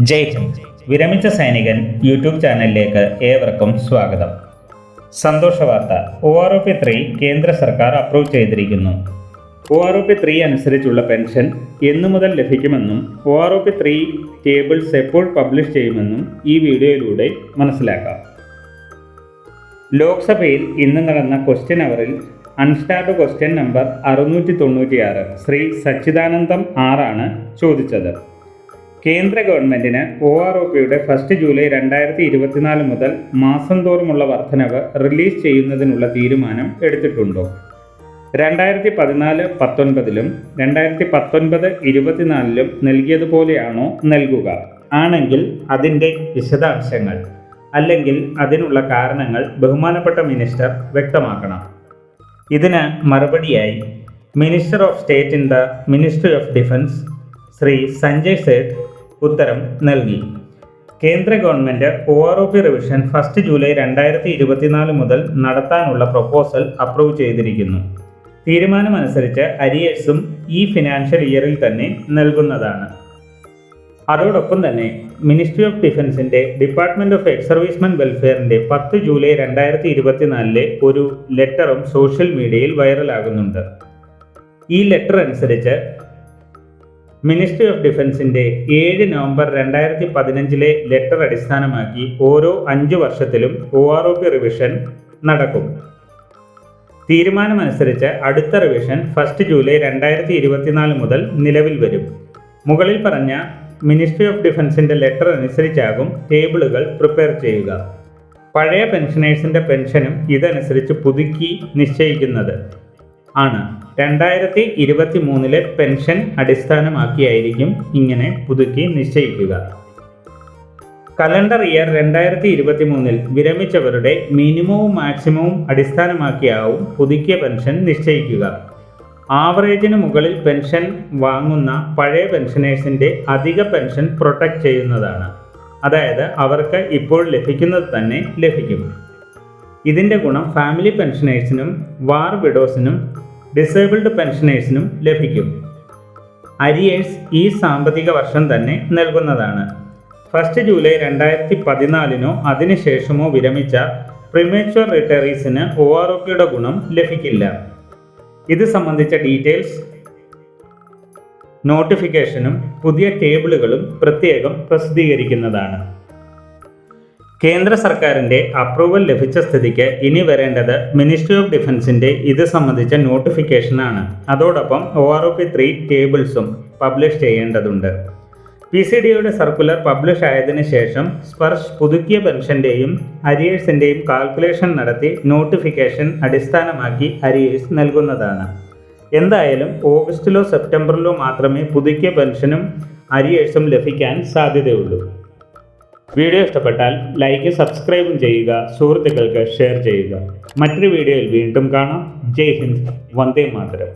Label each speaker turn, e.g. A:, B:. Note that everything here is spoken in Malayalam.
A: ജയ് ഹിന്ദ്. വിരമിച്ച സൈനികൻ യൂട്യൂബ് ചാനലിലേക്ക് ഏവർക്കും സ്വാഗതം. സന്തോഷ വാർത്ത, OROP-3 കേന്ദ്ര സർക്കാർ അപ്രൂവ് ചെയ്തിരിക്കുന്നു. OROP-3 അനുസരിച്ചുള്ള പെൻഷൻ എന്നു മുതൽ ലഭിക്കുമെന്നും OROP-3 ടേബിൾസ് എപ്പോൾ പബ്ലിഷ് ചെയ്യുമെന്നും ഈ വീഡിയോയിലൂടെ മനസ്സിലാക്കാം. ലോക്സഭയിൽ ഇന്ന് നടന്ന ക്വസ്റ്റ്യൻ അവറിൽ unstarred question number 696 Shri Sachidanandam ആണ് ചോദിച്ചത്. കേന്ദ്ര ഗവൺമെൻറ്റിന് OROP-യുടെ 1 ജൂലൈ 2024 മുതൽ മാസം തോറുമുള്ള വർധനവ് റിലീസ് ചെയ്യുന്നതിനുള്ള തീരുമാനം എടുത്തിട്ടുണ്ടോ? 2014-19 2019-24 നൽകിയതുപോലെയാണോ നൽകുക? ആണെങ്കിൽ അതിൻ്റെ വിശദാംശങ്ങൾ അല്ലെങ്കിൽ അതിനുള്ള കാരണങ്ങൾ ബഹുമാനപ്പെട്ട മിനിസ്റ്റർ വ്യക്തമാക്കണം. ഇതിന് മറുപടിയായി minister of state in the ministry of defence Shri Sanjay Sait ഉത്തരം നൽകി. കേന്ദ്ര ഗവൺമെൻറ് OROP റിവിഷൻ 1 ജൂലൈ 2024 മുതൽ നടത്താനുള്ള പ്രൊപ്പോസൽ അപ്രൂവ് ചെയ്തിരിക്കുന്നു. തീരുമാനമനുസരിച്ച് അരിയേഴ്സും ഈ ഫിനാൻഷ്യൽ ഇയറിൽ തന്നെ നൽകുന്നതാണ്. അതോടൊപ്പം തന്നെ മിനിസ്ട്രി ഓഫ് ഡിഫൻസിൻ്റെ ഡിപ്പാർട്ട്മെൻറ്റ് ഓഫ് എക്സ് സർവീസ്മെൻ വെൽഫെയറിൻ്റെ 10 ജൂലൈ 2024 ഒരു ലെറ്ററും സോഷ്യൽ മീഡിയയിൽ വൈറലാകുന്നുണ്ട്. ഈ ലെറ്റർ അനുസരിച്ച് മിനിസ്ട്രി ഓഫ് ഡിഫൻസിൻ്റെ 7 നവംബർ 2015 ലെറ്റർ അടിസ്ഥാനമാക്കി ഓരോ 5 വർഷത്തിലും OROP റിവിഷൻ നടക്കും. തീരുമാനമനുസരിച്ച് അടുത്ത റിവിഷൻ 1 ജൂലൈ 2024 മുതൽ നിലവിൽ വരും. മുകളിൽ പറഞ്ഞ മിനിസ്ട്രി ഓഫ് ഡിഫൻസിൻ്റെ ലെറ്റർ അനുസരിച്ചാകും ടേബിളുകൾ പ്രിപ്പയർ ചെയ്യുക. പഴയ പെൻഷനേഴ്സിൻ്റെ പെൻഷനും ഇതനുസരിച്ച് പുതുക്കി നിശ്ചയിക്കുന്നത് ആണ്. 2023 പെൻഷൻ അടിസ്ഥാനമാക്കിയായിരിക്കും ഇങ്ങനെ പുതുക്കി നിശ്ചയിക്കുക. കലണ്ടർ ഇയർ 2023 വിരമിച്ചവരുടെ മിനിമവും മാക്സിമവും അടിസ്ഥാനമാക്കിയാവും പുതുക്കിയ പെൻഷൻ നിശ്ചയിക്കുക. ആവറേജിന് മുകളിൽ പെൻഷൻ വാങ്ങുന്ന പഴയ പെൻഷനേഴ്സിൻ്റെ അധിക പെൻഷൻ പ്രൊട്ടക്റ്റ് ചെയ്യുന്നതാണ്. അതായത് അവർക്ക് ഇപ്പോൾ ലഭിക്കുന്നത് തന്നെ ലഭിക്കും. ഇതിൻ്റെ ഗുണം ഫാമിലി പെൻഷനേഴ്സിനും വാർ വിഡോസിനും ഡിസേബിൾഡ് പെൻഷനേഴ്സിനും ലഭിക്കും. അരിയേഴ്സ് ഈ സാമ്പത്തിക വർഷം തന്നെ നൽകുന്നതാണ്. 1 ജൂലൈ 2014 അതിനുശേഷമോ വിരമിച്ച പ്രിമേച്വർ റിട്ടയറീസിന് OROP-യുടെ ഗുണം ലഭിക്കില്ല. ഇത് സംബന്ധിച്ച ഡീറ്റെയിൽസ് നോട്ടിഫിക്കേഷനും പുതിയ ടേബിളുകളും പ്രത്യേകം പ്രസിദ്ധീകരിക്കുന്നതാണ്. കേന്ദ്ര സർക്കാരിൻ്റെ അപ്രൂവൽ ലഭിച്ച സ്ഥിതിക്ക് ഇനി വരേണ്ടത് മിനിസ്ട്രി ഓഫ് ഡിഫൻസിൻ്റെ ഇത് സംബന്ധിച്ച നോട്ടിഫിക്കേഷനാണ്. അതോടൊപ്പം OROP-3 ടേബിൾസും പബ്ലിഷ് ചെയ്യേണ്ടതുണ്ട്. PCDയുടെ സർക്കുലർ പബ്ലിഷ് ആയതിനു ശേഷം സ്പർശ് പുതുക്കിയ പെൻഷൻ്റെയും അരിയേഴ്സിൻ്റെയും കാൽക്കുലേഷൻ നടത്തി നോട്ടിഫിക്കേഷൻ അടിസ്ഥാനമാക്കി അരിയേഴ്സ് നൽകുന്നതാണ്. എന്തായാലും ഓഗസ്റ്റിലോ സെപ്റ്റംബറിലോ മാത്രമേ പുതുക്കിയ പെൻഷനും അരിയേഴ്സും ലഭിക്കാൻ സാധ്യതയുള്ളൂ. വീഡിയോ ഇഷ്ടപ്പെട്ടാൽ ലൈക്ക് സബ്സ്ക്രൈബും ചെയ്യുക, സുഹൃത്തുക്കൾക്ക് ഷെയർ ചെയ്യുക. മറ്റൊരു വീഡിയോയിൽ വീണ്ടും കാണാം. ജയ് ഹിന്ദ്, വന്ദേ മാതരം.